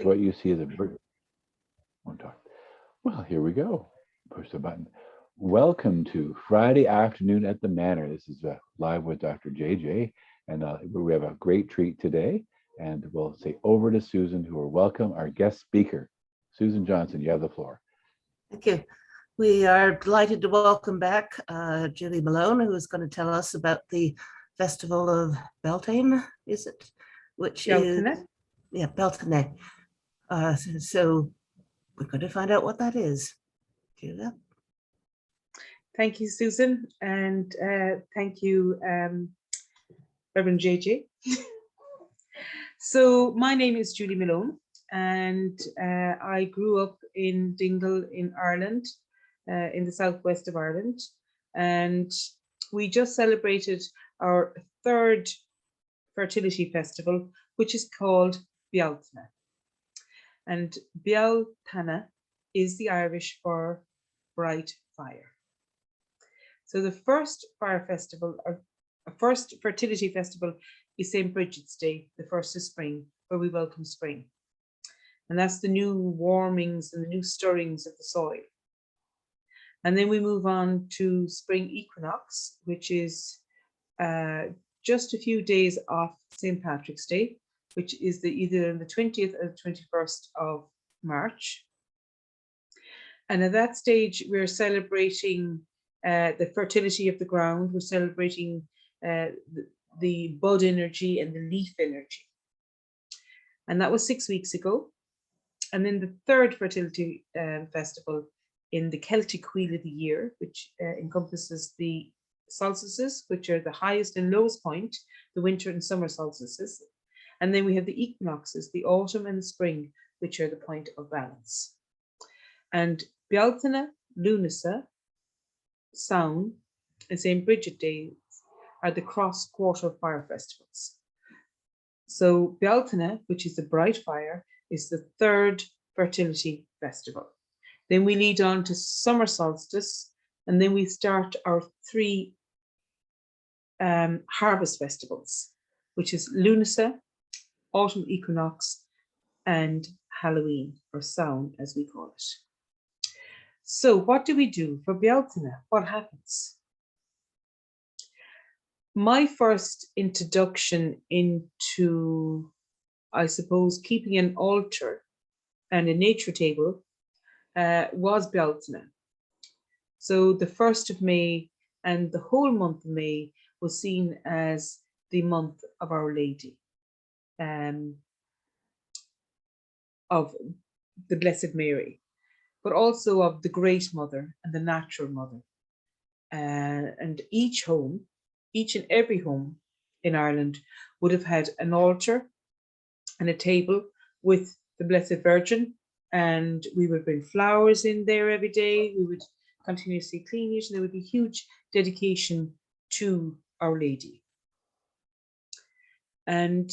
what you see is a bird. Won't talk. Well, here we go. Push the button. Welcome to Friday afternoon at the Manor. This is live with Dr. JJ, and we have a great treat today. And we'll say over to Susan, who will welcome our guest speaker. Susan Johnson, you have the floor. Thank you. We are delighted to welcome back Juli Malone, who is going to tell us about the Festival of Beltane, is it? Which Beltane. is, yeah, Beltane. So we're going to find out what that is. Julia? Thank you, Susan, and thank you, Reverend JJ. So my name is Juli Malone, and I grew up in Dingle in Ireland, in the southwest of Ireland, and we just celebrated our third fertility festival, which is called Beltane. And Beltane is the Irish for bright fire. So the first fire festival, or first fertility festival, is St. Bridget's Day, the 1st of spring, where we welcome spring. And that's the new warmings and the new stirrings of the soil. And then we move on to spring equinox, which is just a few days off St. Patrick's Day, which is either the 20th or the 21st of March. And at that stage, we're celebrating the fertility of the ground. We're celebrating the bud energy and the leaf energy. And that was 6 weeks ago. And then the third fertility festival in the Celtic wheel of the year, which encompasses the solstices, which are the highest and lowest point, the winter and summer solstices. And then we have the equinoxes, the autumn and the spring, which are the point of balance. And Beltane, Lunasa, Sown, and St. Bridget Day are the cross-quarter fire festivals. So Beltane, which is the bright fire, is the third fertility festival. Then we lead on to summer solstice, and then we start our three harvest festivals, which is Lunasa, autumn equinox, and Halloween, or Sown, as we call it. So what do we do for Beltane? What happens? My first introduction into, I suppose, keeping an altar and a nature table was Beltane. So the 1st of May and the whole month of May was seen as the month of Our Lady, of the Blessed Mary, but also of the Great Mother and the Natural Mother. And each and every home in Ireland would have had an altar and a table with the Blessed Virgin, and we would bring flowers in there every day. We would continuously clean it, and there would be huge dedication to Our Lady. And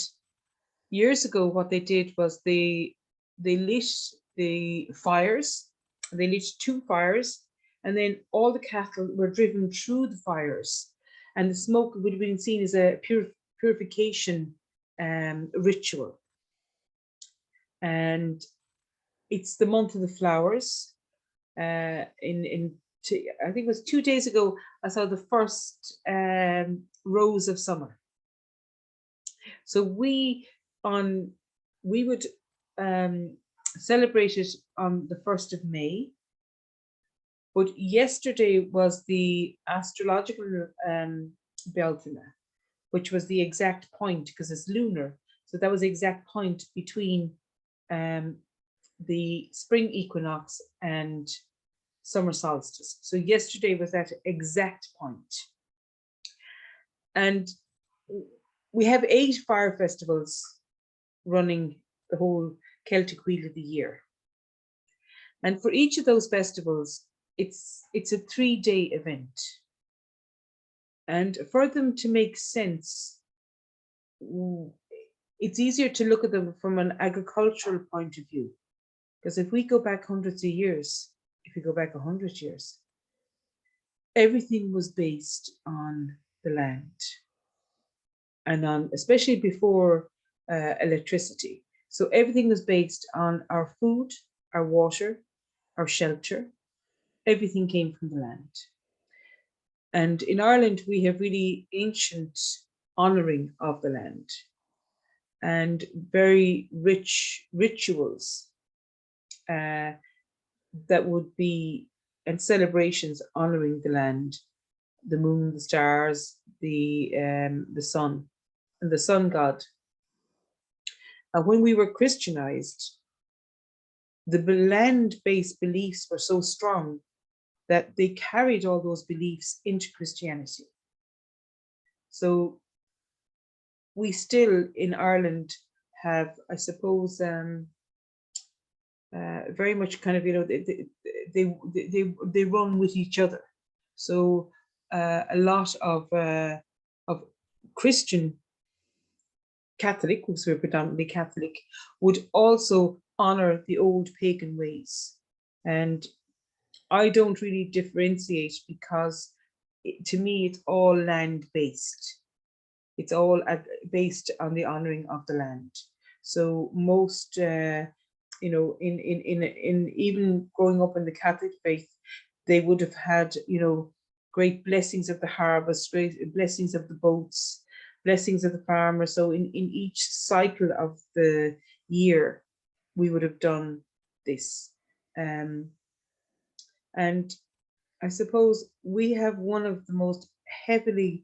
years ago, what they did was they lit the fires. They lit 2 fires, and then all the cattle were driven through the fires, and the smoke would have been seen as a purification ritual. And it's the month of the flowers. I think it was 2 days ago, I saw the first rose of summer. So we would celebrate it on the 1st of May. But yesterday was the astrological Beltane, which was the exact point, because it's lunar. So that was the exact point between the spring equinox and summer solstice. So yesterday was that exact point. And we have 8 fire festivals running the whole Celtic wheel of the year. And for each of those festivals, it's a 3-day event. And for them to make sense, it's easier to look at them from an agricultural point of view. Because if we go back hundreds of years, if we go back 100 years, everything was based on the land. And on, especially before electricity. So everything was based on our food, our water, our shelter. Everything came from the land. And in Ireland, we have really ancient honouring of the land and very rich rituals that would be, and celebrations honouring the land, the moon, the stars, the sun, and the sun god. And when we were Christianized, the land-based beliefs were so strong that they carried all those beliefs into Christianity. So we still in Ireland have, I suppose, very much kind of, you know, they run with each other. So a lot of Christian Catholic, because we're predominantly Catholic, would also honor the old pagan ways. And I don't really differentiate because to me, it's all land-based. It's all based on the honoring of the land. So most, you know, in even growing up in the Catholic faith, they would have had, you know, great blessings of the harvest, great blessings of the boats, blessings of the farmer. So in each cycle of the year, we would have done this. And I suppose we have one of the most heavily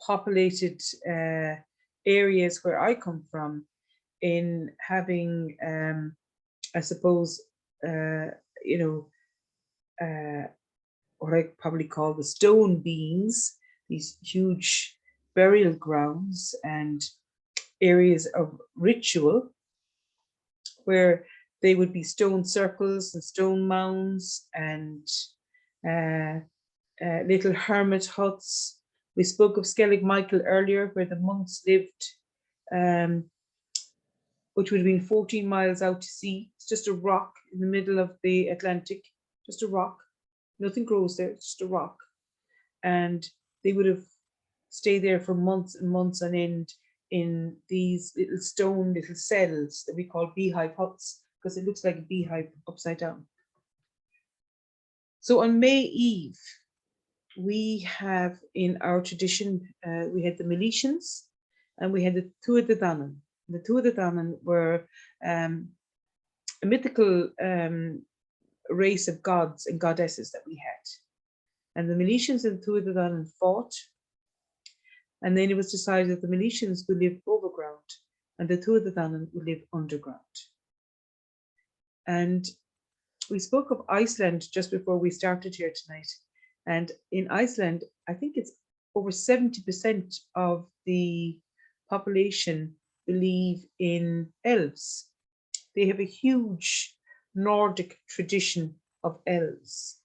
populated areas where I come from, in having, I suppose, you know, what I probably call the stone beings, these huge burial grounds and areas of ritual where they would be stone circles and stone mounds and little hermit huts. We spoke of Skellig Michael earlier, where the monks lived, which would have been 14 miles out to sea. It's just a rock in the middle of the Atlantic, just a rock. Nothing grows there, it's just a rock. And they would have stayed there for months and months on end in these little stone little cells that we call beehive huts, because it looks like a beehive upside down. So on May Eve, we have in our tradition, we had the Miletians and we had the Tuatha Dé Danann. The Tuatha Dé Danann were a mythical race of gods and goddesses that we had. And the Miletians and the Tuatha Dé Danann fought. And then it was decided that the Miletians would live overground and the Tuatha Dé Danann would live underground. And we spoke of Iceland just before we started here tonight. And in Iceland, I think it's over 70% of the population believe in elves. They have a huge Nordic tradition of elves.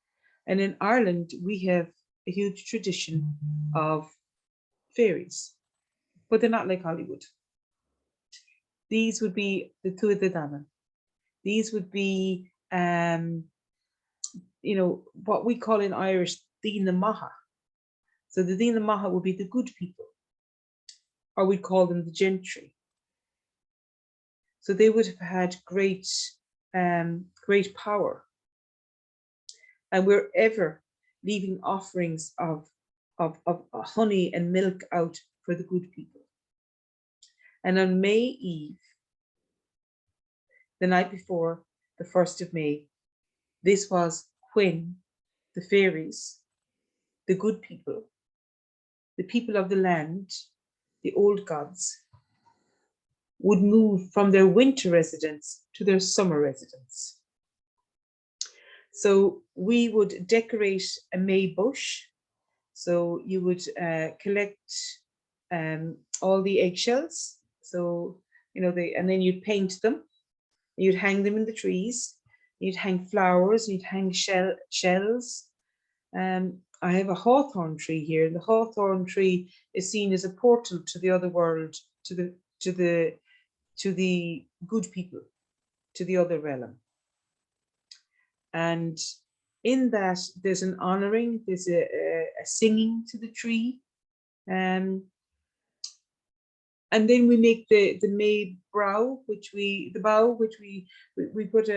And in Ireland, we have a huge tradition of fairies, but they're not like Hollywood. These would be the Tuatha Dé Danann. These would be, you know, what we call in Irish, Dina Maha. So the Dina Maha would be the good people, or we'd call them the gentry. So they would have had great, great power. And we're ever leaving offerings of honey and milk out for the good people. And on May Eve, the night before the 1st of May, this was when the fairies, the good people, the people of the land, the old gods, would move from their winter residence to their summer residence. So we would decorate a May bush. So you would collect all the eggshells. So, you know, and then you'd paint them. You'd hang them in the trees. You'd hang flowers. You'd hang shells. I have a hawthorn tree here. The hawthorn tree is seen as a portal to the other world, to the good people, to the other realm. And in that, there's an honoring, there's a singing to the tree. And then we make the May bough, which we put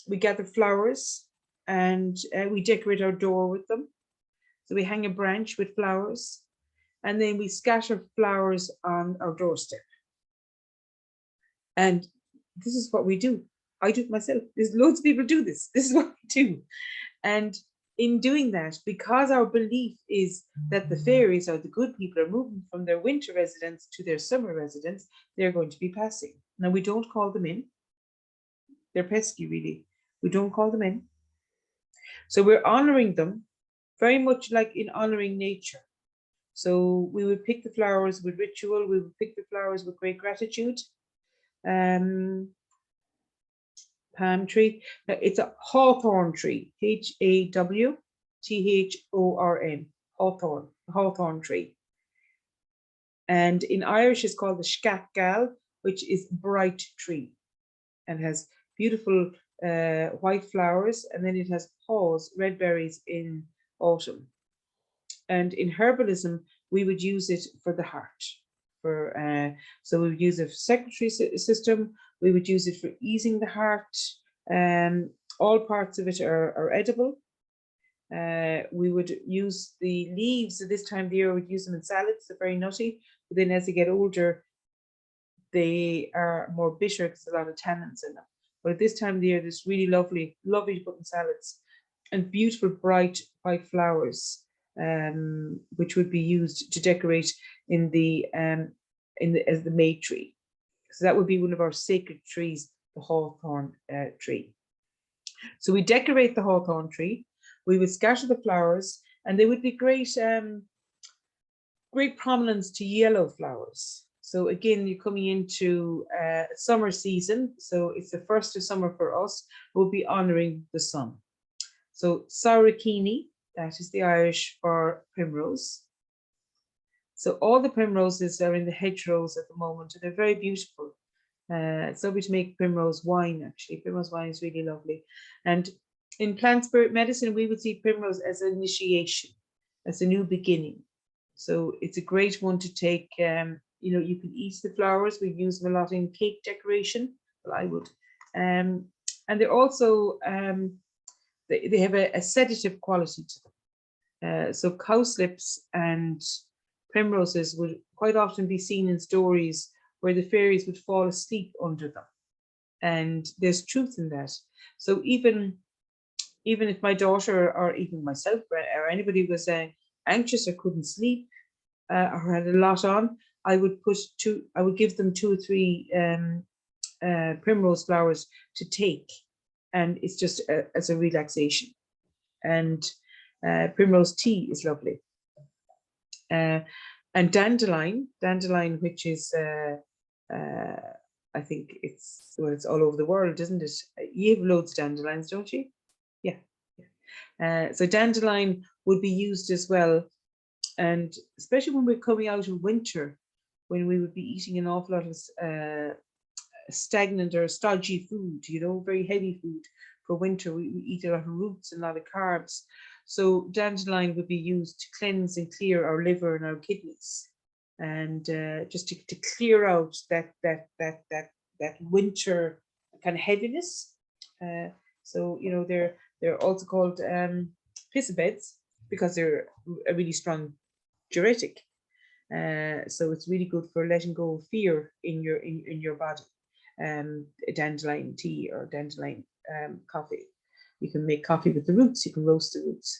we gather flowers, and we decorate our door with them. So we hang a branch with flowers, and then we scatter flowers on our doorstep. And this is what we do. I do it myself. There's loads of people do this. This is what we do. And in doing that, because our belief is that the fairies or the good people are moving from their winter residence to their summer residence, they're going to be passing. Now, we don't call them in. They're pesky, really. We don't call them in. So we're honoring them very much like in honoring nature. So we would pick the flowers with ritual. We would pick the flowers with great gratitude. Palm tree. Now, it's a hawthorn tree, Hawthorn, hawthorn tree. And in Irish, it's called the Scatgal, which is bright tree, and has beautiful white flowers, and then it has haws, red berries in autumn. And in herbalism, we would use it for the heart. So we would use a secretory system. We would use it for easing the heart. All parts of it are edible. We would use the leaves at this time of the year. We'd use them in salads. They're very nutty. But then as they get older, they are more bitter because there's a lot of tannins in them. But at this time of the year, it's really lovely to put in salads, and beautiful bright white flowers, which would be used to decorate as the May tree. So that would be one of our sacred trees, the hawthorn tree. So we decorate the hawthorn tree. We would scatter the flowers, and they would be great prominence to yellow flowers. So again, you're coming into summer season. So it's the first of summer for us. We'll be honoring the sun. So Saurikini, that is the Irish for primrose. So all the primroses are in the hedgerows at the moment, and they're very beautiful. It's lovely to make primrose wine, actually. Primrose wine is really lovely. And in plant spirit medicine, we would see primrose as an initiation, as a new beginning. So it's a great one to take. You can eat the flowers. We use them a lot in cake decoration. Well, I would. And they're also, they have a sedative quality to them. So cowslips and primroses would quite often be seen in stories where the fairies would fall asleep under them. And there's truth in that. So even if my daughter or even myself or anybody was anxious or couldn't sleep or had a lot on, I would give them 2 or 3 primrose flowers to take, and it's just as a relaxation. And primrose tea is lovely. And dandelion, which is I think it's all over the world, isn't it? You have loads of dandelions, don't you? Yeah. So dandelion would be used as well, and especially when we're coming out of winter, when we would be eating an awful lot of stagnant or stodgy food, very heavy food for winter. We eat a lot of roots and a lot of carbs. So dandelion would be used to cleanse and clear our liver and our kidneys, and just to clear out that winter kind of heaviness. So they're also called piss beds because they're a really strong diuretic. So it's really good for letting go of fear in your body. Dandelion tea or dandelion coffee. You can make coffee with the roots. You can roast the roots.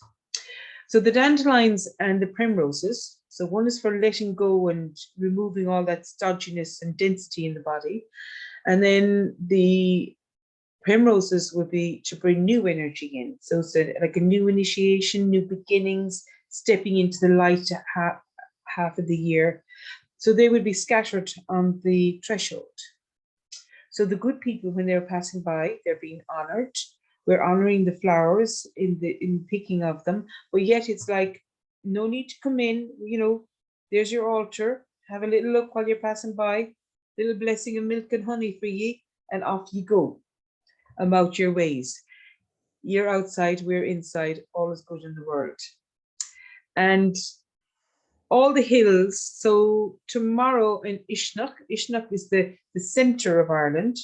So the dandelions and the primroses. So one is for letting go and removing all that stodginess and density in the body, and then the primroses would be to bring new energy in. So it's like a new initiation, new beginnings, stepping into the light half of the year. So they would be scattered on the threshold. So the good people, when they're passing by, they're being honored. We're honoring the flowers in picking of them, but yet it's like, no need to come in, there's your altar, have a little look while you're passing by, little blessing of milk and honey for ye, and off you go about your ways. You're outside, we're inside, all is good in the world. And all the hills. So tomorrow in Ishnach is the center of Ireland.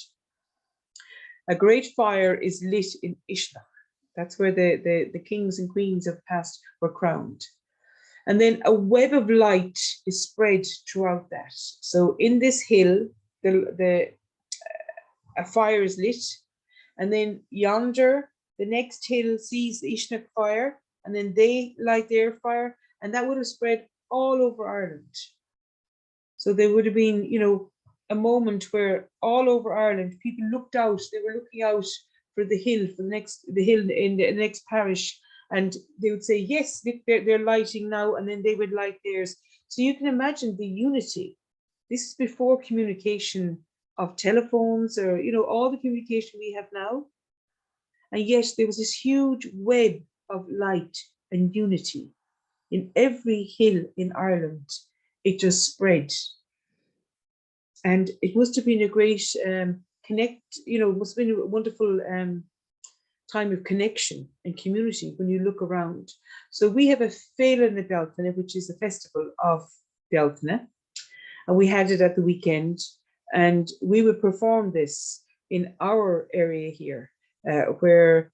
A great fire is lit in Ishnach. That's where the kings and queens of the past were crowned. And then a web of light is spread throughout that. So in this hill, a fire is lit. And then yonder, the next hill sees the Ishnach fire, and then they light their fire, and that would have spread all over Ireland. So there would have been, you know, a moment where all over Ireland, people looked out, they were looking out for the hill, the hill in the next parish, and they would say, yes, they're lighting now, and then they would light theirs. So you can imagine the unity. This is before communication of telephones or, you know, all the communication we have now. And yet there was this huge web of light and unity in every hill in Ireland. It just spread. And it must have been a great it must have been a wonderful time of connection and community when you look around. So we have a Féile na Beltane, which is a festival of Beltane, and we had it at the weekend, and we would perform this in our area here, where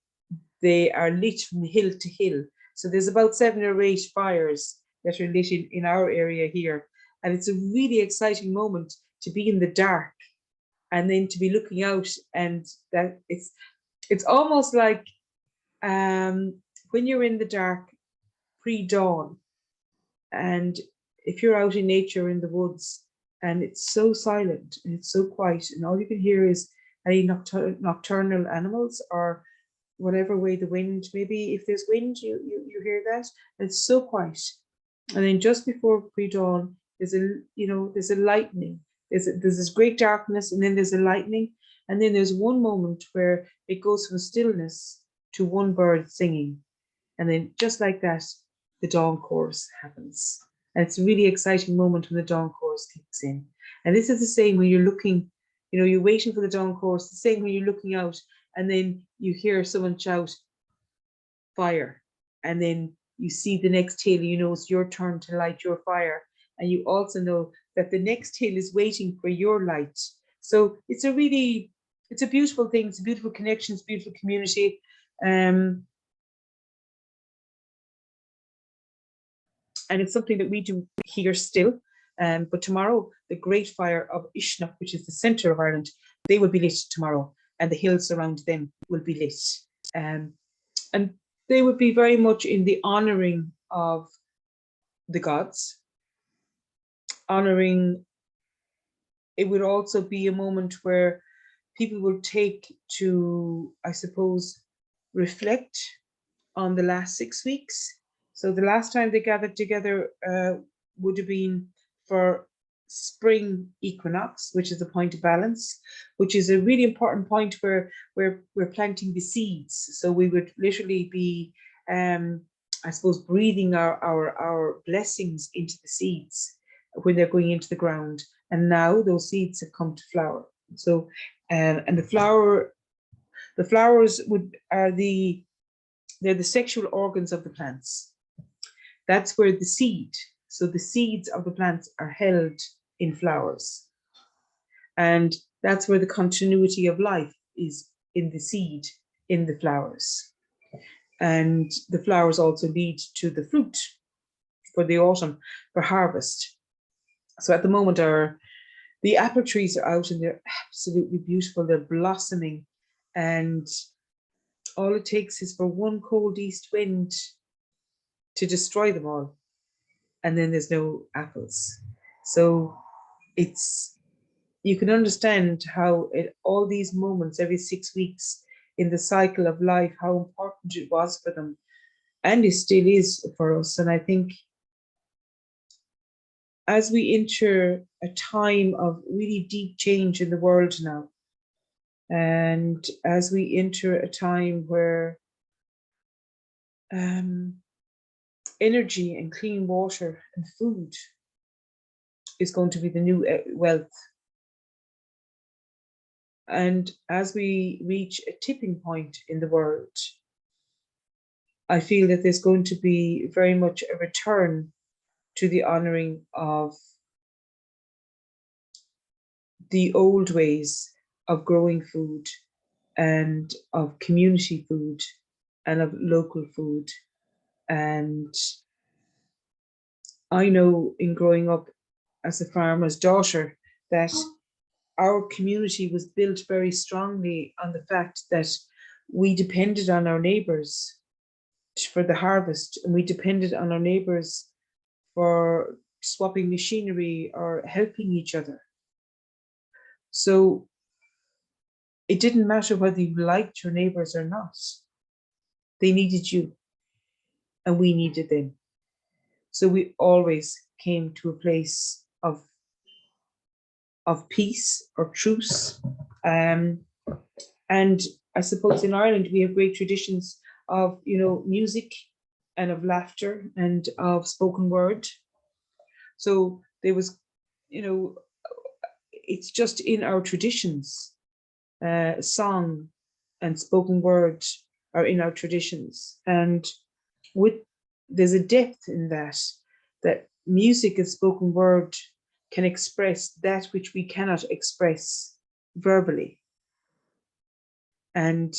they are lit from hill to hill. So there's about 7 or 8 fires that are lit in our area here, and it's a really exciting moment to be in the dark and then to be looking out, and that it's almost like when you're in the dark pre-dawn, and if you're out in nature in the woods and it's so silent and it's so quiet and all you can hear is any nocturnal animals or whatever way the wind, maybe if there's wind you hear that, and it's so quiet. And then just before pre-dawn there's a lightning. There's this great darkness, and then there's a lightning, and then there's one moment where it goes from stillness to one bird singing, and then just like that, the dawn chorus happens, and it's a really exciting moment when the dawn chorus kicks in. And this is the same when you're looking, you know, you're waiting for the dawn chorus. The same when you're looking out, and then you hear someone shout fire, and then you see the next hill. You know it's your turn to light your fire, and you also know that the next hill is waiting for your light. So it's a beautiful thing. It's a beautiful connection. It's a beautiful community. And it's something that we do here still. But tomorrow, the great fire of Ishnach, which is the center of Ireland, they will be lit tomorrow, and the hills around them will be lit. And they would be very much in the honoring of the gods. Honoring, it would also be a moment where people will take to, I suppose, reflect on the last 6 weeks. So the last time they gathered together would have been for spring equinox, which is the point of balance, which is a really important point where we're planting the seeds. So we would literally be, I suppose, breathing our blessings into the seeds when they're going into the ground. And now those seeds have come to flower. So, and the flowers they're the sexual organs of the plants. That's where the seeds of the plants are held in flowers. And that's where the continuity of life is, in the seed, in the flowers. And the flowers also lead to the fruit for the autumn, for harvest. So at the moment the apple trees are out and they're absolutely beautiful. They're blossoming, and all it takes is for one cold east wind to destroy them all, and then there's no apples. So you can understand how all these moments every 6 weeks in the cycle of life, how important it was for them, and it still is for us. And I think as we enter a time of really deep change in the world now, and as we enter a time where energy and clean water and food is going to be the new wealth, and as we reach a tipping point in the world, I feel that there's going to be very much a return to the honoring of the old ways of growing food and of community food and of local food. And I know in growing up as a farmer's daughter that our community was built very strongly on the fact that we depended on our neighbours for the harvest, and we depended on our neighbours for swapping machinery or helping each other. So it didn't matter whether you liked your neighbours or not. They needed you and we needed them. So we always came to a place of peace or truce. And I suppose in Ireland we have great traditions of, you know, music and of laughter and of spoken word. So there was, you know, it's just in our traditions. Song and spoken word are in our traditions, and there's a depth in that music and spoken word can express that which we cannot express verbally. And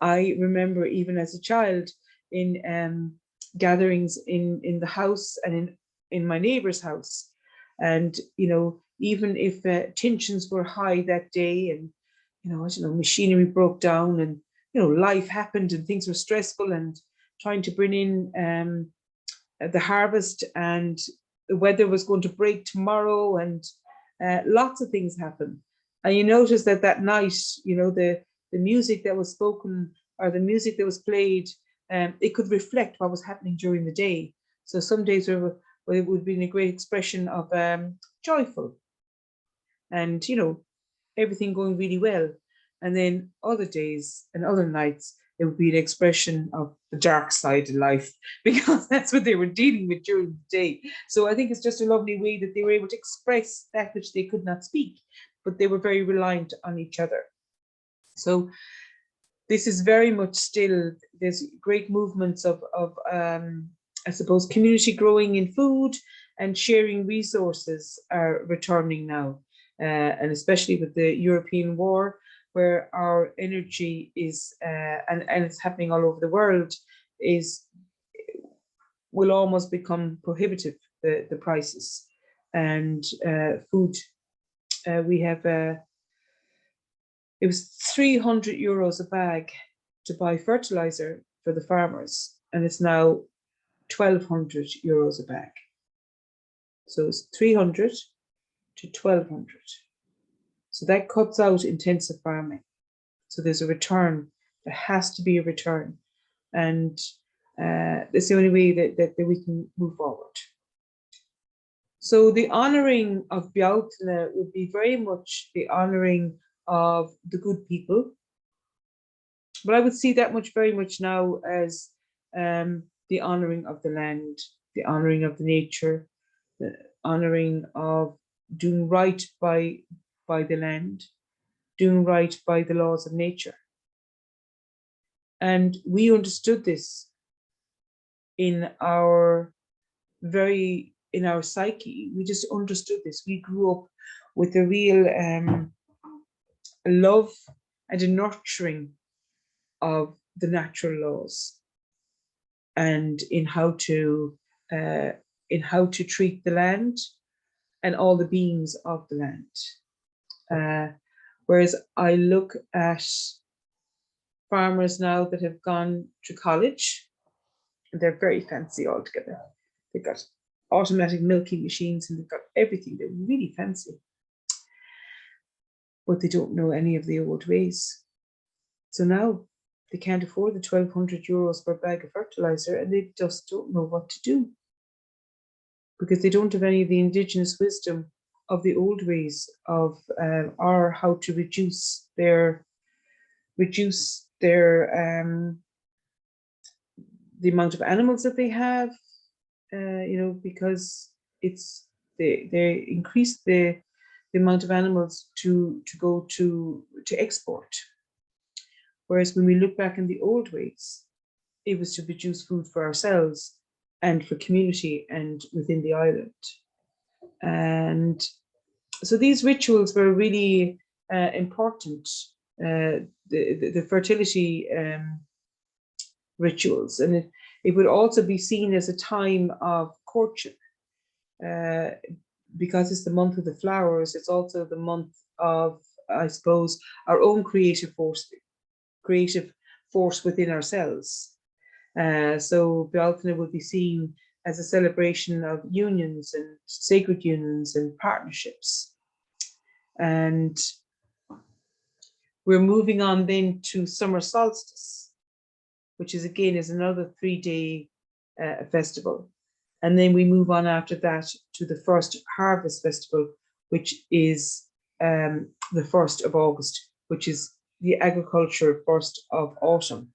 I remember even as a child in gatherings in the house and in my neighbor's house, and you know, even if tensions were high that day, and you know, I don't know, machinery broke down, and you know, life happened, and things were stressful, and trying to bring in the harvest, and the weather was going to break tomorrow, and lots of things happened. And you notice that that night, you know, the music that was spoken or the music that was played, it could reflect what was happening during the day. So some days it would be a great expression of joyful, and you know, everything going really well. And then other days and other nights, it would be an expression of the dark side of life, because that's what they were dealing with during the day. So I think it's just a lovely way that they were able to express that which they could not speak, but they were very reliant on each other. So this is very much still, there's great movements of I suppose, community growing in food and sharing resources are returning now. And especially with the European war, where our energy is, and it's happening all over the world, will almost become prohibitive, the prices. And food, we have, it was 300 euros a bag to buy fertilizer for the farmers, and it's now 1,200 euros a bag. So it's 300 to 1,200. So that cuts out intensive farming. So there's a return. There has to be a return. And that's the only way that we can move forward. So the honouring of Beltane would be very much the honouring of the good people. But I would see that much very much now as the honouring of the land, the honouring of the nature, the honouring of doing right by the land, doing right by the laws of nature. And we understood this in our psyche. We just understood this. We grew up with a real love and a nurturing of the natural laws, and in how to treat the land and all the beings of the land. Whereas I look at farmers now that have gone to college, and they're very fancy altogether. They've got automatic milking machines and they've got everything. They're really fancy, but they don't know any of the old ways. So now they can't afford the 1,200 euros per bag of fertilizer, and they just don't know what to do, because they don't have any of the indigenous wisdom of the old ways of or how to reduce their the amount of animals that they have, you know, because they increase the amount of animals to go to export. Whereas when we look back in the old ways, it was to produce food for ourselves and for community and within the island. And so these rituals were really important, the fertility rituals, and it would also be seen as a time of courtship, because it's the month of the flowers. It's also the month of, I suppose, our own creative force within ourselves. So Beltane would be seen as a celebration of unions and sacred unions and partnerships. And we're moving on then to summer solstice, which is again is another 3-day festival. And then we move on after that to the first harvest festival, which is the 1st of August, which is the agriculture 1st of autumn.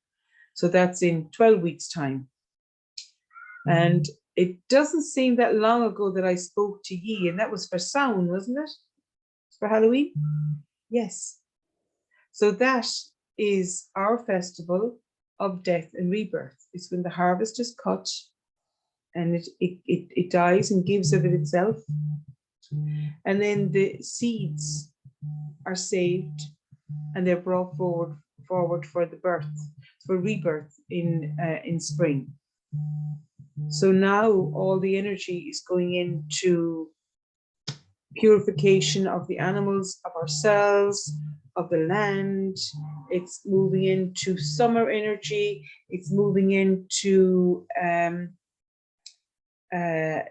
So that's in 12 weeks' time. And it doesn't seem that long ago that I spoke to ye, and that was for Samhain, wasn't it? For Halloween? Yes. So that is our festival of death and rebirth. It's when the harvest is cut and it dies and gives of it itself. And then the seeds are saved and they're brought forward for the birth, for rebirth in spring. So now all the energy is going into purification of the animals, of ourselves, of the land. It's moving into summer energy. It's moving into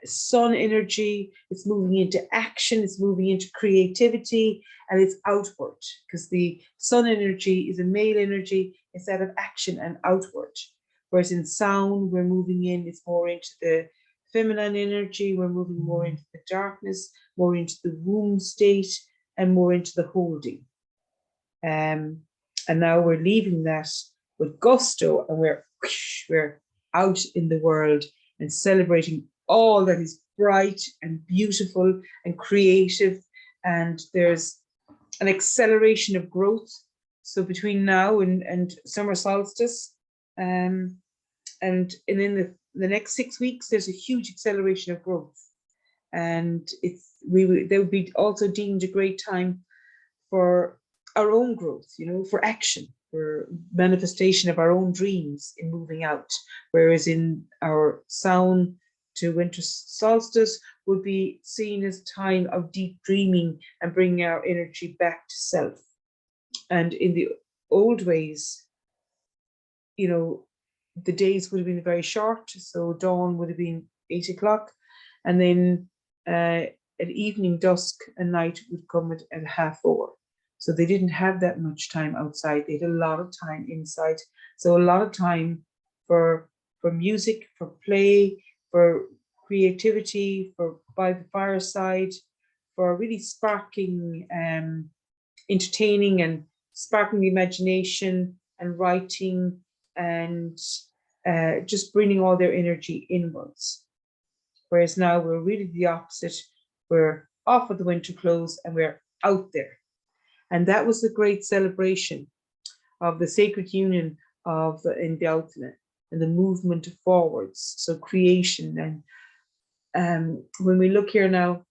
sun energy. It's moving into action. It's moving into creativity, and it's outward, because the sun energy is a male energy. It's that of action and outward. Whereas in sound, we're moving in, it's more into the feminine energy. We're moving more into the darkness, more into the womb state, and more into the holding. And now we're leaving that with gusto, and we're out in the world and celebrating all that is bright and beautiful and creative. And there's an acceleration of growth. So between now and summer solstice, and in the next 6 weeks, there's a huge acceleration of growth. And they would be also deemed a great time for our own growth, for action, for manifestation of our own dreams in moving out. Whereas in our Samhain to winter solstice would be seen as a time of deep dreaming and bringing our energy back to self. And in the old ways, the days would have been very short. So dawn would have been 8 o'clock, and then at evening, dusk and night would come at 4:30. So they didn't have that much time outside. They had a lot of time inside. So a lot of time for music, for play, for creativity, for by the fireside, for really sparking, entertaining and sparking the imagination and writing, and just bringing all their energy inwards. Whereas now we're really the opposite. We're off with the winter clothes and we're out there. And that was the great celebration of the sacred union in Beltane and the movement forwards. So creation. And when we look here now,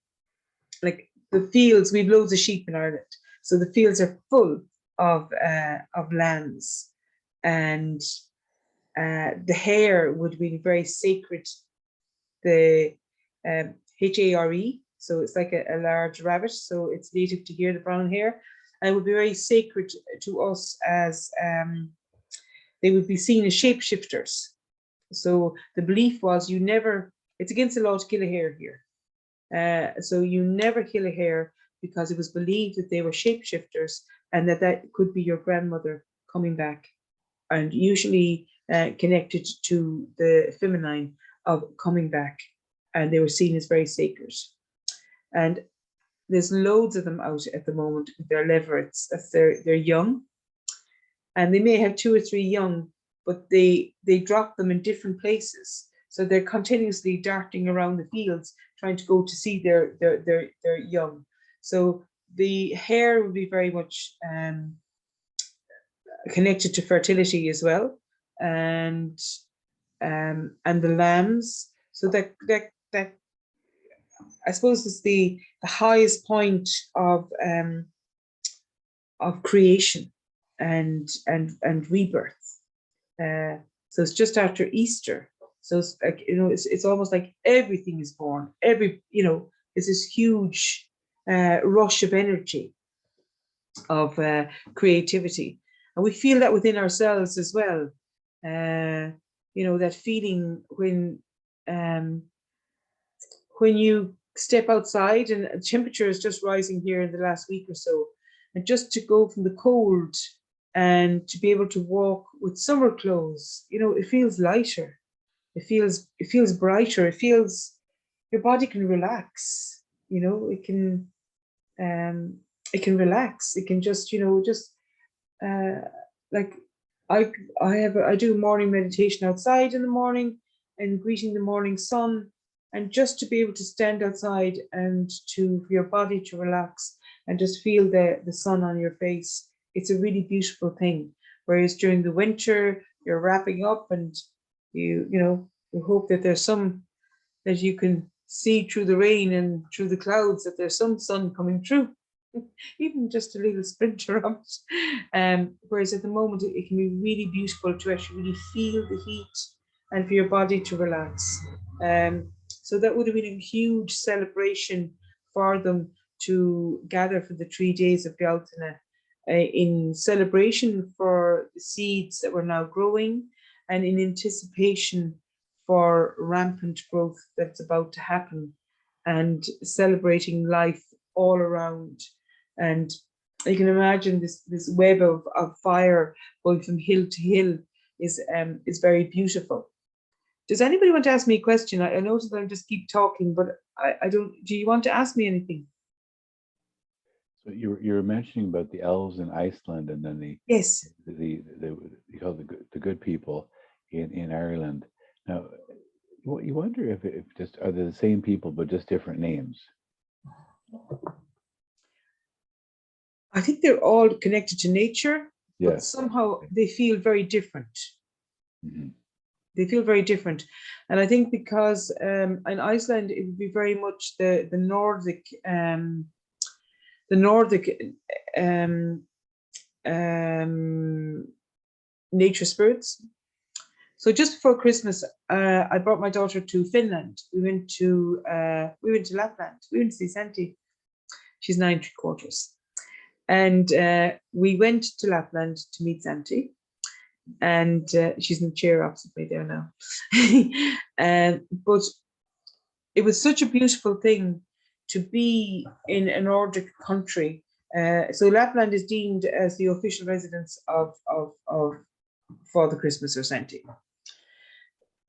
like the fields, we've loads of sheep in Ireland. So the fields are full of lambs, and the hare would be very sacred. The hare, so it's like a large rabbit. So it's native to here, the brown hare, and it would be very sacred to us as they would be seen as shapeshifters. So the belief was it's against the law to kill a hare here. So you never kill a hare, because it was believed that they were shapeshifters and that could be your grandmother coming back, and usually connected to the feminine of coming back, and they were seen as very sacred. And there's loads of them out at the moment with their leverets. They're young, and they may have 2 or 3 young, but they drop them in different places. So they're continuously darting around the fields trying to go to see their young. So the hare would be very much connected to fertility as well, and the lambs So that I suppose is the highest point of creation and rebirth. So it's just after Easter. So it's like, it's almost like everything is born. It's this huge rush of energy, of creativity, and we feel that within ourselves as well. That feeling when you step outside, and the temperature is just rising here in the last week or so, and just to go from the cold and to be able to walk with summer clothes, it feels lighter, it feels brighter, it feels your body can relax, it can relax, it can just like I do morning meditation outside in the morning and greeting the morning sun, and just to be able to stand outside and for your body to relax and just feel the sun on your face, it's a really beautiful thing. Whereas during the winter, you're wrapping up and you hope that there's that you can see through the rain and through the clouds, that there's some sun coming through, even just a little splinter of it. Whereas at the moment, it can be really beautiful to actually really feel the heat and for your body to relax. So that would have been a huge celebration for them to gather for the 3 days of Beltane, in celebration for the seeds that were now growing, and in anticipation for rampant growth that's about to happen, and celebrating life all around. And you can imagine this web of fire going from hill to hill is very beautiful. Does anybody want to ask me a question? I notice that I just keep talking, but I don't. Do you want to ask me anything? So you were mentioning about the elves in Iceland, and then Yes. you call the good people in Ireland. Now, you wonder if just are they the same people but just different names? I think they're all connected to nature, but Yes. somehow they feel very different. Mm-hmm. They feel very different, and I think because in Iceland it would be very much the Nordic nature spirits. So just before Christmas, I brought my daughter to Finland. We went to Lapland. We went to see Santi. She's 9 3/4, and we went to Lapland to meet Santi. And she's in the chair opposite me there now. But it was such a beautiful thing to be in a Nordic country. So Lapland is deemed as the official residence of Father Christmas or Santi.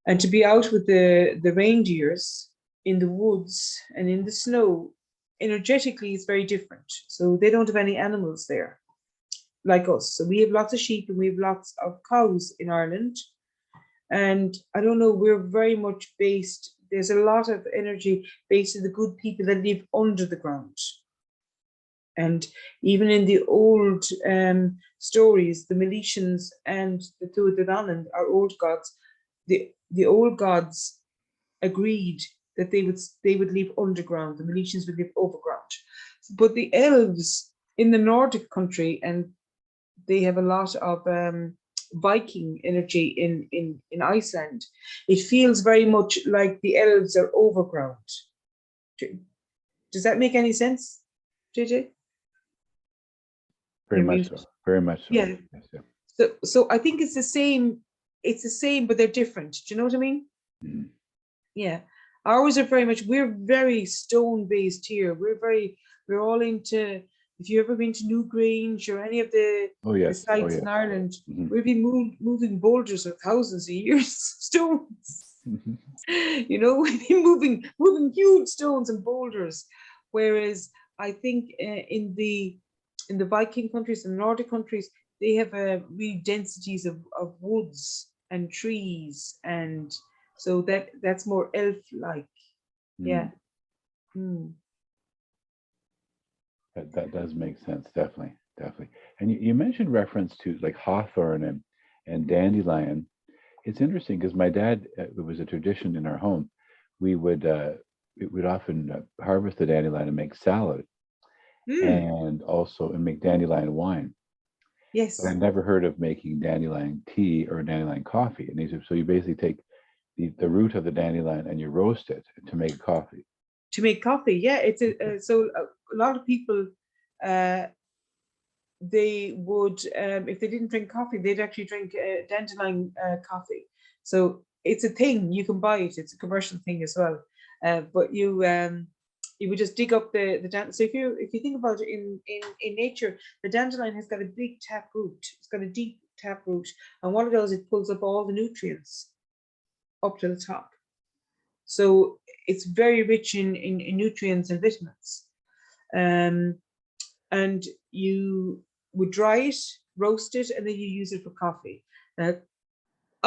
And to be out with the reindeers in the woods and in the snow, energetically, is very different. So they don't have any animals there like us. So we have lots of sheep and we have lots of cows in Ireland. And I don't know, we're very much based, there's a lot of energy based in the good people that live under the ground. And even in the old stories, the Miletians and the Tuatha, our old gods, the old gods agreed that they would live underground. The Miletians would live overground. But the elves in the Nordic country, and they have a lot of Viking energy in Iceland. It feels very much like the elves are overground. Does that make any sense, JJ? Very much so. Very much so. Yeah. Yes, yeah. So I think it's the same. It's the same, but they're different. Do you know what I mean? Mm-hmm. Yeah. Ours are very much. We're very stone based here. We're all into. If you've ever been to Newgrange or any of the sites in Ireland, mm-hmm. we've been moving boulders for thousands of years, stones. Mm-hmm. We've been moving huge stones and boulders. Whereas I think in the Viking countries and Nordic countries, they have real densities of woods and trees, and so that's more elf-like. Yeah. Mm. That does make sense, definitely. And you mentioned reference to like hawthorn and dandelion. It's interesting because my dad, it was a tradition in our home. we would often harvest the dandelion and make salad, Mm, and make dandelion wine. But I yes. never heard of making dandelion tea or dandelion coffee. And these are, so you basically take the root of the dandelion and you roast it to make coffee. To make coffee, yeah. It's a lot of people, uh, they would, if they didn't drink coffee, they'd actually drink dandelion coffee. So it's a thing, you can buy it. It's a commercial thing as well. But you would just dig up the dandelion. So if you think about it in nature, the dandelion has got a big tap root. It's got a deep tap root, and what it does, it pulls up all the nutrients up to the top. So it's very rich in nutrients and vitamins. Um, and you would dry it, roast it, and then you use it for coffee. I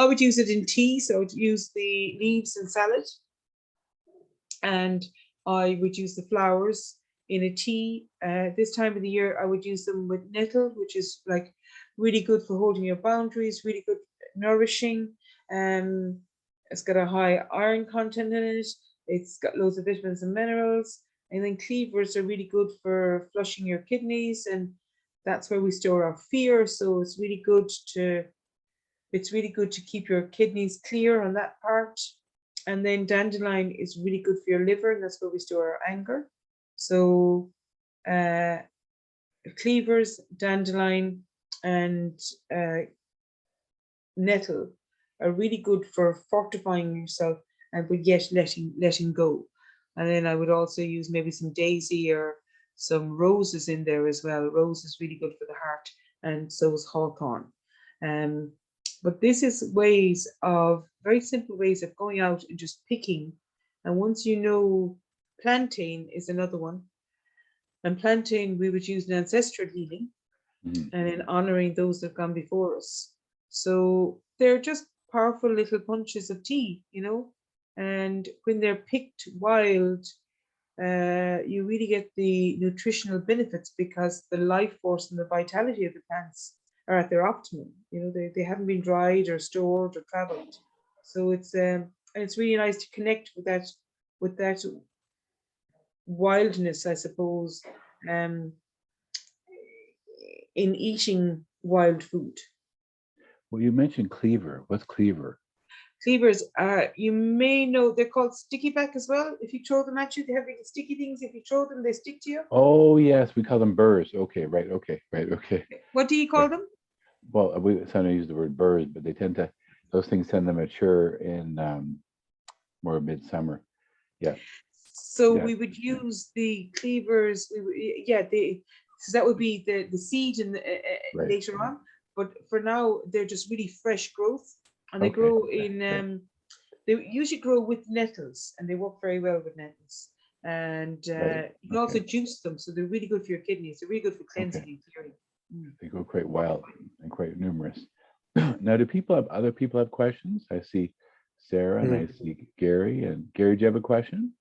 would use it in tea, so I would use the leaves in salad, and I would use the flowers in a tea. This time of the year, I would use them with nettle, which is like really good for holding your boundaries, really good, nourishing. It's got a high iron content in it. It's got loads of vitamins and minerals. And then cleavers are really good for flushing your kidneys, and that's where we store our fear. So it's really good to keep your kidneys clear on that part. And then dandelion is really good for your liver, and that's where we store our anger. So cleavers, dandelion, and nettle are really good for fortifying yourself, and but yet letting go. And then I would also use maybe some daisy or some roses in there as well. Rose is really good for the heart, and so is hawthorn. But this is very simple ways of going out and just picking. And once you know, plantain is another one. And plantain, we would use in ancestral healing and in honoring those that have gone before us. So they're just powerful little punches of tea, and when they're picked wild, you really get the nutritional benefits because the life force and the vitality of the plants are at their optimum. They haven't been dried or stored or traveled. So and it's really nice to connect with that wildness, I suppose, in eating wild food. Well, you mentioned cleaver. What's cleaver? Cleavers, you may know, they're called sticky back as well. If you throw them at you, they have little sticky things. If you throw them, they stick to you. Oh, yes, we call them burrs. Okay, right. Okay, right. Okay. What do you call them? Well, we sometimes use the word burrs, but those things tend to mature in more midsummer. Yeah. So Yeah. we would use the cleavers. So that would be the seed Right. later on. But for now, they're just really fresh growth, and they grow in. They usually grow with nettles, and they work very well with nettles. And you can also juice them, so they're really good for your kidneys. They're really good for cleansing and clearing. They go quite wild and quite numerous. Now, do other people have questions? I see Sarah and I see Gary. And Gary, do you have a question?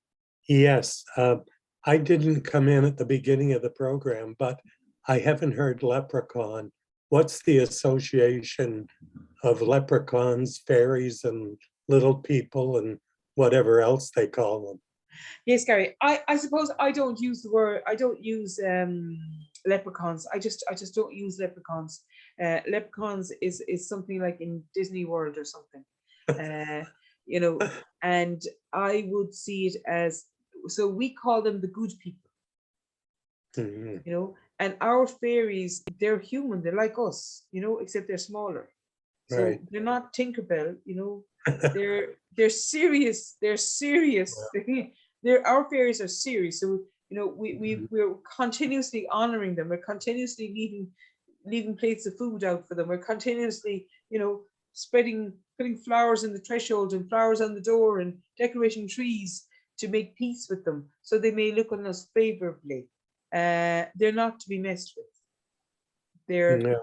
Yes. I didn't come in at the beginning of the program, but I haven't heard leprechaun. What's the association of leprechauns, fairies, and little people, and whatever else they call them? Yes, Gary. I suppose I don't use the word. I don't use leprechauns. I just don't use leprechauns. Leprechauns is something like in Disney World or something. And I would see it as, so we call them the good people. And our fairies, they're human. They're like us, except they're smaller. So they're not Tinkerbell, they're serious. They're serious. Our fairies are serious. So we're continuously honoring them. We're continuously leaving plates of food out for them. We're continuously, putting flowers in the threshold and flowers on the door and decorating trees to make peace with them, so they may look on us favorably. They're not to be messed with. They're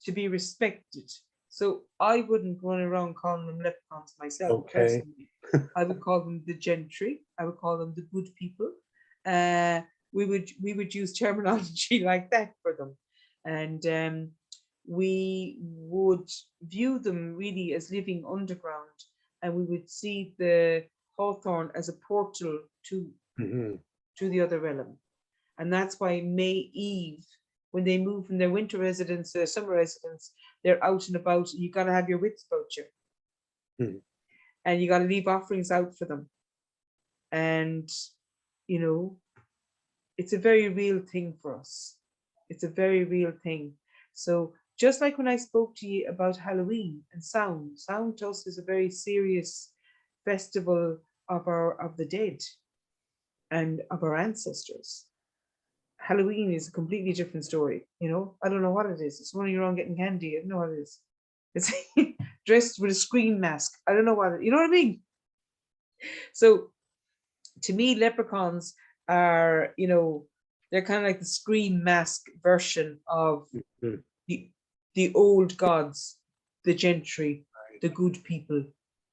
to be respected. So I wouldn't run around calling them leprechauns myself. Personally. I would call them the gentry. I would call them the good people. We would use terminology like that for them, and we would view them really as living underground, and we would see the hawthorn as a portal to Mhm. the other realm. And that's why May Eve, when they move from their winter residence to their summer residence, they're out and about, and you got to have your wits about you. Mhm. And you got to leave offerings out for them. And, you know, it's a very real thing for us. It's a very real thing. So just like when I spoke to you about Halloween and sound to us is a very serious festival of the dead and of our ancestors. Halloween is a completely different story, you know. I don't know what it is. It's running around getting candy. I don't know what it is. It's dressed with a screen mask. I don't know what it, you know what I mean? So to me, leprechauns are, you know, they're kind of like the screen mask version of Mhm. the old gods, the gentry, the good people,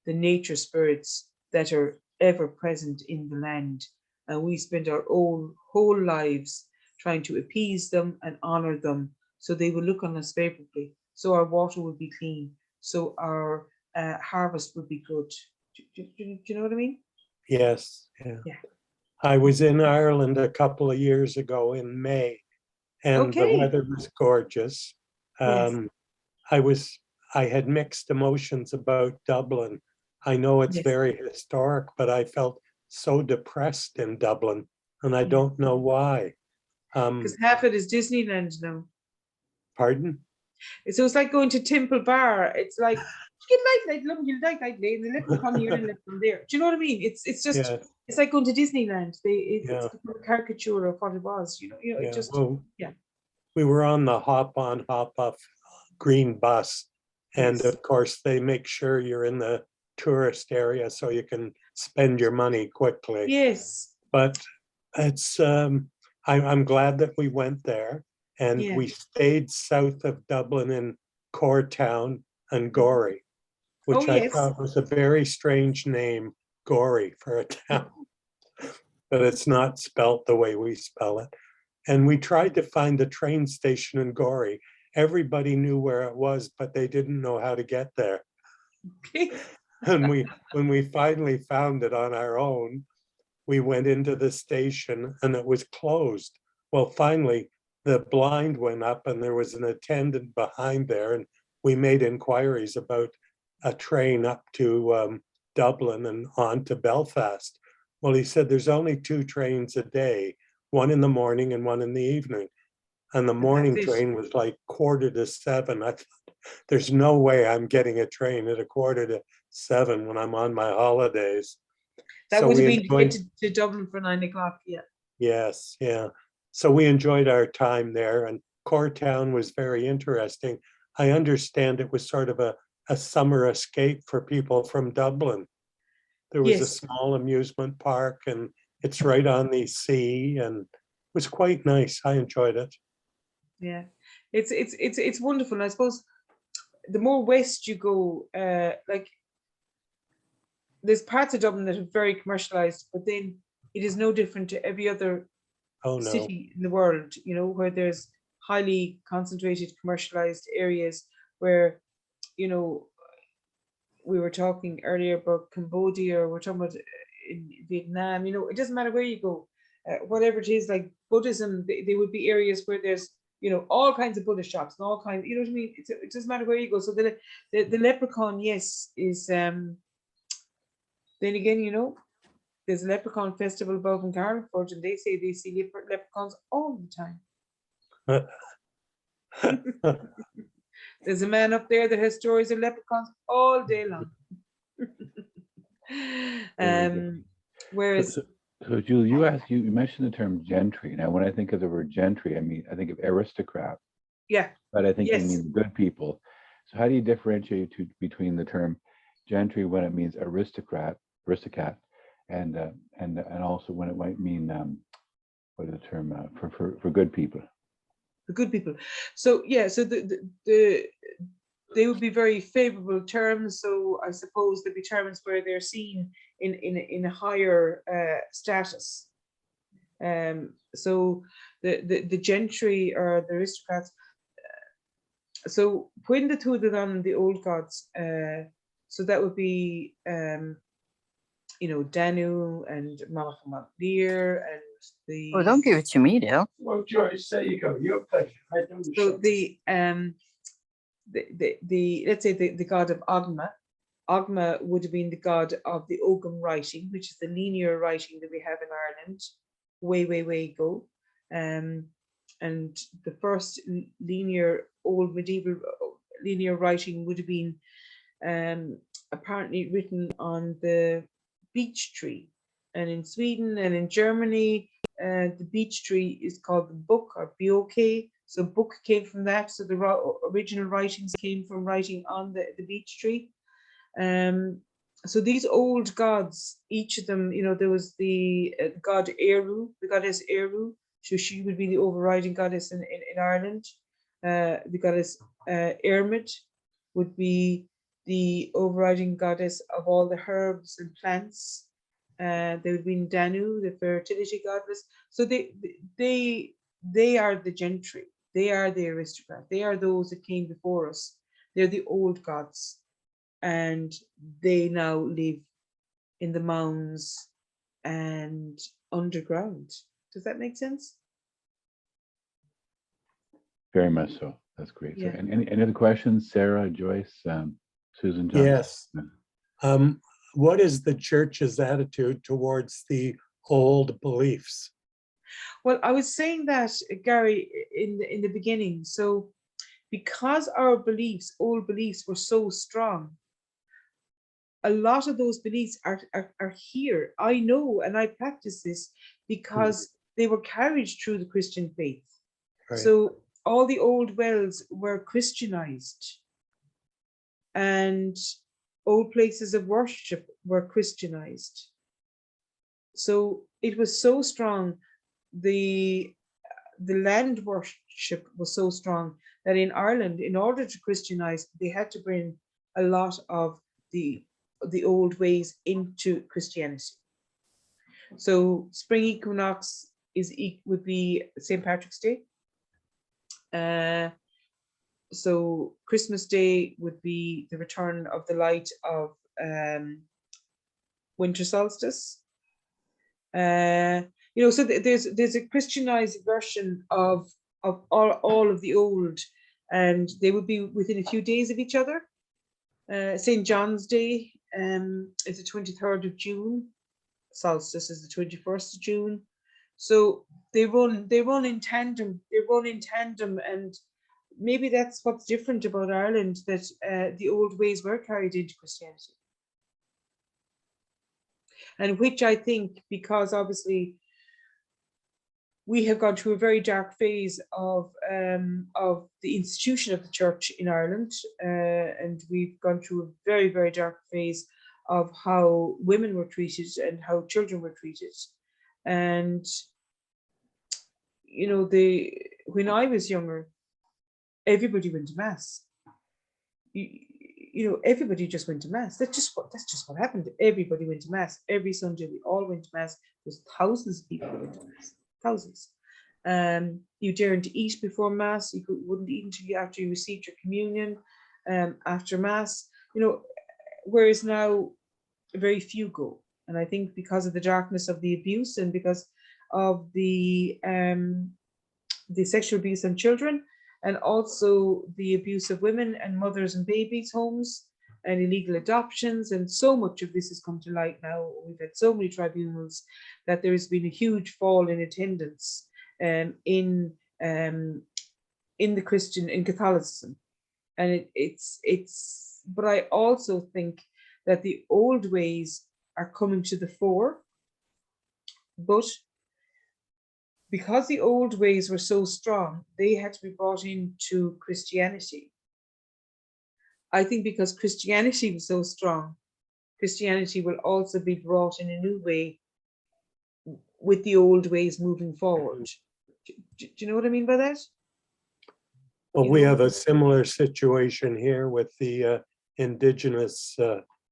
the nature spirits that are ever present in the land. And we spend our whole lives trying to appease them and honor them so they will look on us favorably, so our water will be clean, so our harvest will be good. Do you know what I mean? Yes, yeah. Yeah. I was in Ireland a couple of years ago in May, and the Okay. weather was gorgeous. Yes. I had mixed emotions about Dublin. I know it's Yes. very historic, but I felt so depressed in Dublin, and I Yeah. don't know why. Because half it is Disneyland now. Pardon? So it's like going to Temple Bar. It's like you like lane, the leprechaun here and leprechaun there. Do you know what I mean? It's just Yeah, it's like going to Disneyland. It's yeah, a caricature of what it was. You know, it yeah. just Well, yeah. we were on the hop on, hop off green bus, and Yes. of course they make sure you're in the tourist area so you can spend your money quickly. Yes. But it's I'm glad that we went there, and Yeah. we stayed south of Dublin in Coretown and Gorey, Oh which I yes. thought was a very strange name, Gorey, for a town. But it's not spelt the way we spell it. And we tried to find the train station in Gorey. Everybody knew where it was, but they didn't know how to get there. Okay. And when we finally found it on our own, we went into the station and it was closed. Well, finally, the blind went up and there was an attendant behind there, and we made inquiries about a train up to Dublin and on to Belfast. Well, he said there's only 2 trains a day, one in the morning and one in the evening. And the morning That's it. train was like 6:45. I thought, there's no way I'm getting a train at 6:45 when I'm on my holidays. That So would have we been to get enjoyed, to Dublin for 9 o'clock. Yeah. yes, yeah. So we enjoyed our time there, and Coretown was very interesting. I understand it was sort of a summer escape for people from Dublin. There was a Yes. small amusement park, and it's right on the sea, and it was quite nice. I enjoyed it. Yeah. It's wonderful. And I suppose the more west you go, like there's parts of Dublin that are very commercialized, but then it is no different to every other Oh, no. city in the world, you know, where there's highly concentrated commercialized areas where, you know, we were talking earlier about Cambodia, or we're talking about in Vietnam, you know, it doesn't matter where you go, whatever it is, like Buddhism, there would be areas where there's, you know, all kinds of Buddhist shops and all kinds, you know what I mean? It doesn't matter where you go. So the leprechaun, yes, is, then again, you know, there's a leprechaun festival above in Carlingford, and they say they see leprechauns all the time. There's a man up there that has stories of leprechauns all day long. Whereas, So Julie, you mentioned the term gentry. Now, when I think of the word gentry, I think of aristocrat, yeah, but I think you yes. mean good people. So how do you differentiate between the term gentry when it means aristocrat, and also when it might mean what is the term for good people? The good people. So yeah, so they would be very favorable terms. So I suppose there'd be terms where they're seen in a higher status. So the gentry or the aristocrats. So when the two of them, the old gods, so that would be Danu and Malcolm Lear and the Oh, don't give it to me, Dale. Well, Joyce, there you go. Your pleasure. I know you so should. the let's say the god of Ogma. Ogma would have been the god of the Ogham writing, which is the linear writing that we have in Ireland, way ago. And the first linear old medieval linear writing would have been apparently written on the beech tree. And in Sweden and in Germany, the beech tree is called the book or bok. So book came from that. So the original writings came from writing on the beech tree. So these old gods, each of them, there was the god Eru, the goddess Eru. So she would be the overriding goddess in Ireland. The goddess Ermit would be the overriding goddess of all the herbs and plants. There would be Danu, the fertility goddess. So they are the gentry. They are the aristocrat. They are those that came before us. They're the old gods. And they now live in the mounds and underground. Does that make sense? Very much so. That's great. Yeah. So, any other questions, Sarah, Joyce, Susan? John? Yes. What is the church's attitude towards the old beliefs? Well, I was saying that, Gary, in the beginning. So because our beliefs, old beliefs, were so strong, a lot of those beliefs are here. I know, and I practice this because they were carried through the Christian faith. Right. So all the old wells were Christianized, and old places of worship were Christianized. So it was so strong. The land worship was so strong that in Ireland, in order to Christianize, they had to bring a lot of the old ways into Christianity. So spring equinox would be St. Patrick's Day. So Christmas Day would be the return of the light of winter solstice. So there's a Christianized version of all of the old, and they would be within a few days of each other. St. John's Day is the 23rd of June. Solstice is the 21st of June. So they run in tandem. They run in tandem, and maybe that's what's different about Ireland, that the old ways were carried into Christianity. And which I think, because obviously we have gone through a very dark phase of the institution of the church in Ireland, and we've gone through a very, very dark phase of how women were treated and how children were treated. And when I was younger, everybody went to mass. Everybody just went to mass. That's just what happened. Everybody went to mass every Sunday. We all went to mass. There's thousands of people who went to mass. Thousands. You daren't eat before mass. You wouldn't eat until after you received your communion. After mass, whereas now very few go. And I think because of the darkness of the abuse and because of the sexual abuse on children, and also the abuse of women and mothers and babies homes and illegal adoptions, and so much of this has come to light now. We've had so many tribunals that there has been a huge fall in attendance in Catholicism, and but I also think that the old ways are coming to the fore, but because the old ways were so strong, they had to be brought into Christianity. I think because Christianity was so strong, Christianity will also be brought in a new way with the old ways moving forward. Do you know what I mean by that? Well, we have a similar situation here with the indigenous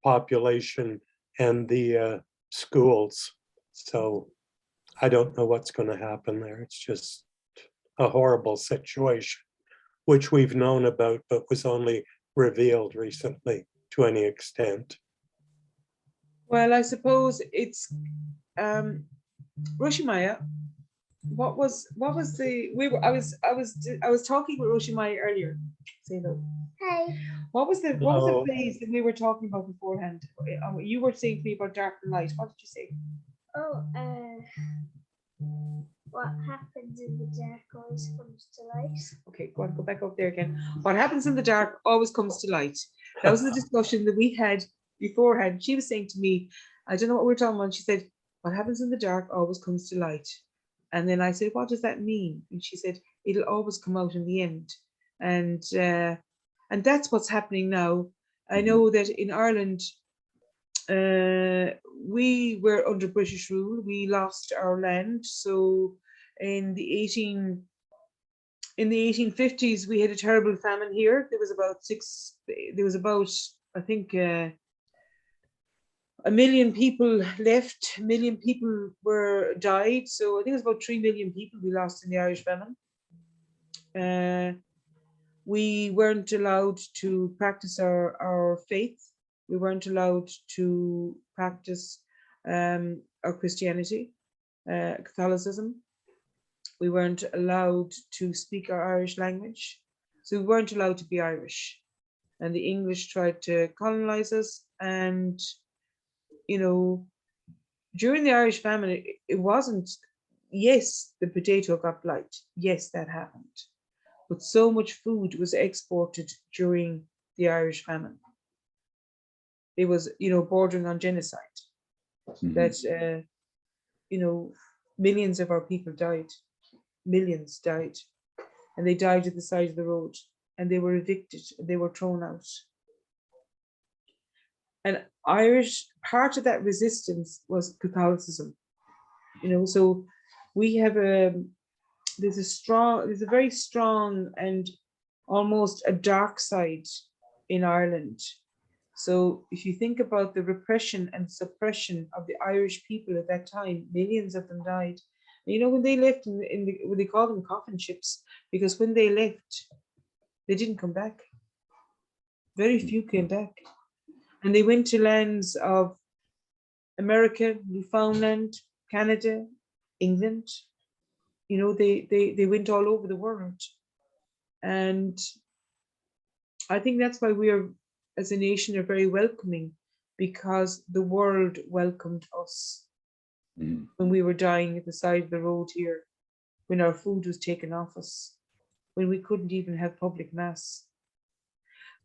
population and the schools. So I don't know what's going to happen there. It's just a horrible situation, which we've known about, but was only revealed recently to any extent. Well, I suppose it's Roshimaya. What was the I was talking with Roshimaya earlier. Say no. Hey. What was the Hello. phase that we were talking about beforehand? You were saying to me about dark and light. What did you say? Oh, what happens in the dark always comes to light. Okay, go on, go back up there again. What happens in the dark always comes to light. That was the discussion that we had beforehand. She was saying to me, I don't know what we were talking about. She said, what happens in the dark always comes to light. And then I said, what does that mean? And she said, it'll always come out in the end. And that's what's happening now. I know that in Ireland, we were under British rule. We lost our land. So in the 1850s, we had a terrible famine here. There was about I think 1 million people left. 1 million people died. So I think it was about 3 million people we lost in the Irish famine. We weren't allowed to practice our faith. We weren't allowed to practice our Christianity, Catholicism. We weren't allowed to speak our Irish language. So we weren't allowed to be Irish. And the English tried to colonize us. And, during the Irish famine, it wasn't, yes, the potato got blight. Yes, that happened. But so much food was exported during the Irish famine. It was, bordering on genocide. That, millions of our people died. Millions died. And they died at the side of the road. And they were evicted. They were thrown out. And Irish, part of that resistance was Catholicism. So we have there's a very strong and almost a dark side in Ireland. So if you think about the repression and suppression of the Irish people at that time, millions of them died. When they left, when they call them coffin ships, because when they left, they didn't come back. Very few came back. And they went to lands of America, Newfoundland, Canada, England. They went all over the world. And I think that's why we are, as a nation, are very welcoming, because the world welcomed us when we were dying at the side of the road here, when our food was taken off us, when we couldn't even have public mass.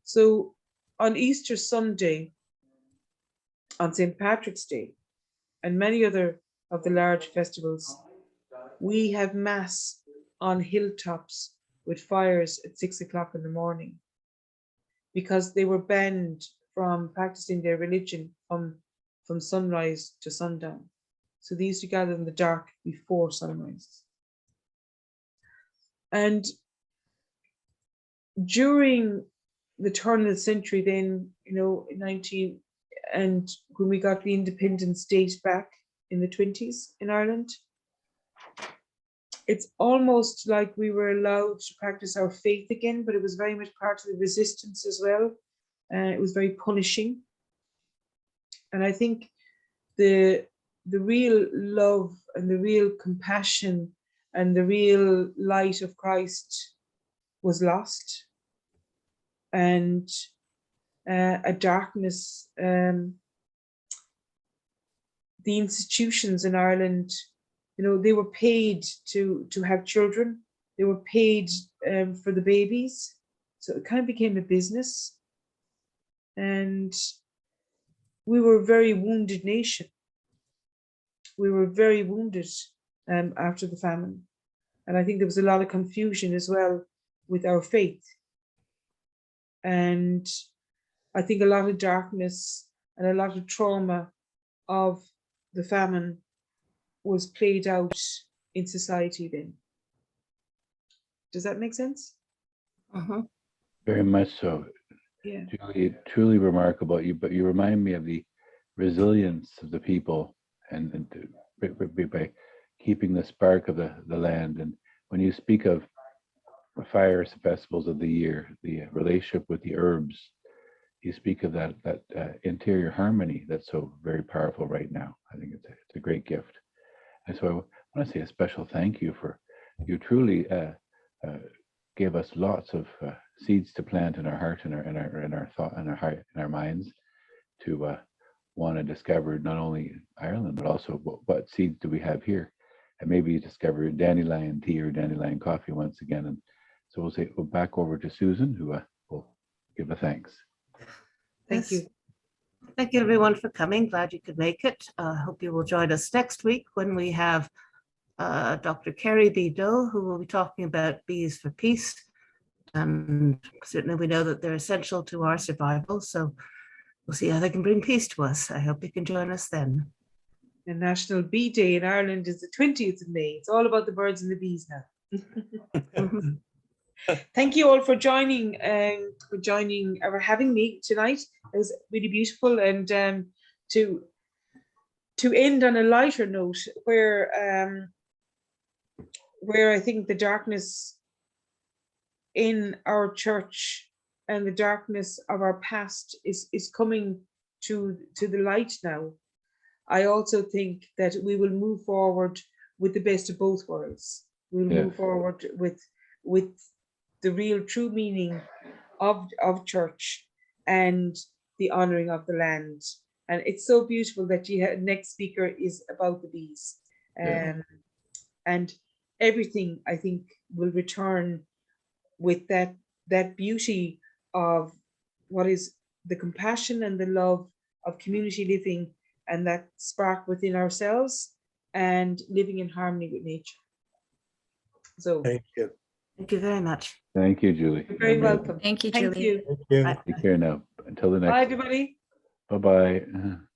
So on Easter Sunday, on St. Patrick's Day, and many other of the large festivals, we have mass on hilltops with fires at 6 o'clock in the morning, because they were banned from practicing their religion from sunrise to sundown. So they used to gather in the dark before sunrise. And during the turn of the century, then, and when we got the independent state back in the 20s in Ireland, it's almost like we were allowed to practice our faith again, but it was very much part of the resistance as well. It was very punishing. And I think the real love and the real compassion and the real light of Christ was lost. And a darkness, the institutions in Ireland, they were paid to have children. They were paid for the babies. So it kind of became a business. And we were a very wounded nation. We were very wounded after the famine. And I think there was a lot of confusion as well with our faith. And I think a lot of darkness and a lot of trauma of the famine was played out in society then. Does that make sense? Very much so. Yeah. Julie, truly remarkable. But you remind me of the resilience of the people, and by keeping the spark of the land. And when you speak of fires, festivals of the year, the relationship with the herbs, you speak of that interior harmony that's so very powerful right now. I think it's a great gift. And so I want to say a special thank you for you truly gave us lots of seeds to plant in our heart and our thought and our heart and our minds to want to discover not only Ireland but also what seeds do we have here, and maybe discover dandelion tea or dandelion coffee once again. And so we'll back over to Susan, who will give a thanks. Thank you. Thank you, everyone, for coming. Glad you could make it. Hope you will join us next week when we have Dr. Kerry B. Doe, who will be talking about bees for peace. And certainly we know that they're essential to our survival. So we'll see how they can bring peace to us. I hope you can join us then. The National Bee Day in Ireland is the 20th of May. It's all about the birds and the bees now. Mhm. Thank you all for joining or having me tonight. It was really beautiful, and to end on a lighter note, where I think the darkness in our church and the darkness of our past is coming to the light now. I also think that we will move forward with the best of both worlds. We'll move forward with the real true meaning of church and the honoring of the land. And it's so beautiful that next speaker is about the bees. And everything, I think, will return with that beauty of what is the compassion and the love of community living, and that spark within ourselves and living in harmony with nature. So Thank you. Thank you very much. Thank you, Julie. you're very welcome. Thank you, Thank Julie. you. Thank you. Bye. Take care now. Until the Bye, next. everybody. Bye-bye.